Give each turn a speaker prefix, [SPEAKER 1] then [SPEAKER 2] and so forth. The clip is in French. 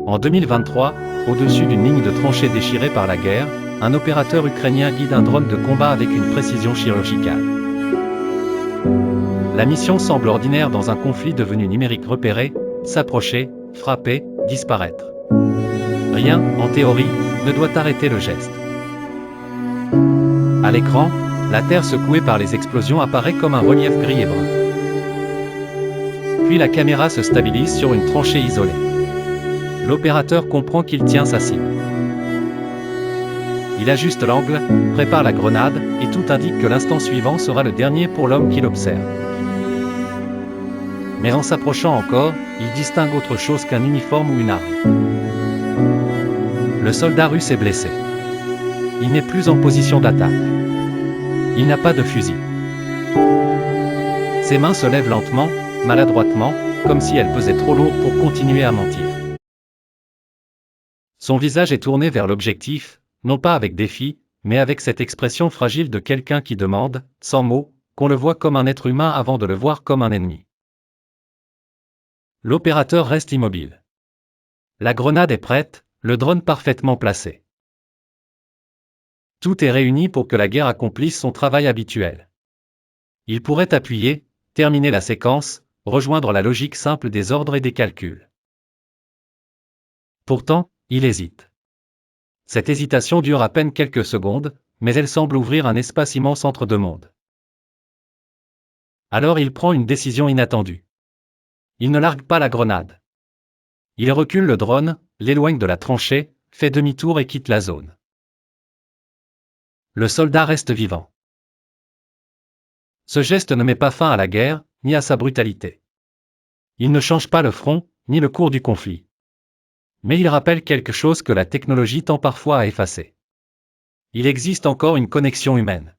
[SPEAKER 1] En 2023, au-dessus d'une ligne de tranchées déchirée par la guerre, un opérateur ukrainien guide un drone de combat avec une précision chirurgicale. La mission semble ordinaire dans un conflit devenu numérique: repérer, s'approcher, frapper, disparaître. Rien, en théorie, ne doit arrêter le geste. À l'écran, la terre secouée par les explosions apparaît comme un relief gris et brun. Puis la caméra se stabilise sur une tranchée isolée. L'opérateur comprend qu'il tient sa cible. Il ajuste l'angle, prépare la grenade, et tout indique que l'instant suivant sera le dernier pour l'homme qui l'observe. Mais en s'approchant encore, il distingue autre chose qu'un uniforme ou une arme. Le soldat russe est blessé. Il n'est plus en position d'attaque. Il n'a pas de fusil. Ses mains se lèvent lentement, maladroitement, comme si elles pesaient trop lourd pour continuer à mentir. Son visage est tourné vers l'objectif, non pas avec défi, mais avec cette expression fragile de quelqu'un qui demande, sans mots, qu'on le voit comme un être humain avant de le voir comme un ennemi. L'opérateur reste immobile. La grenade est prête, le drone parfaitement placé. Tout est réuni pour que la guerre accomplisse son travail habituel. Il pourrait appuyer, terminer la séquence, rejoindre la logique simple des ordres et des calculs. Pourtant, il hésite. Cette hésitation dure à peine quelques secondes, mais elle semble ouvrir un espace immense entre deux mondes. Alors il prend une décision inattendue. Il ne largue pas la grenade. Il recule le drone, l'éloigne de la tranchée, fait demi-tour et quitte la zone. Le soldat reste vivant. Ce geste ne met pas fin à la guerre, ni à sa brutalité. Il ne change pas le front, ni le cours du conflit. Mais il rappelle quelque chose que la technologie tend parfois à effacer. Il existe encore une connexion humaine.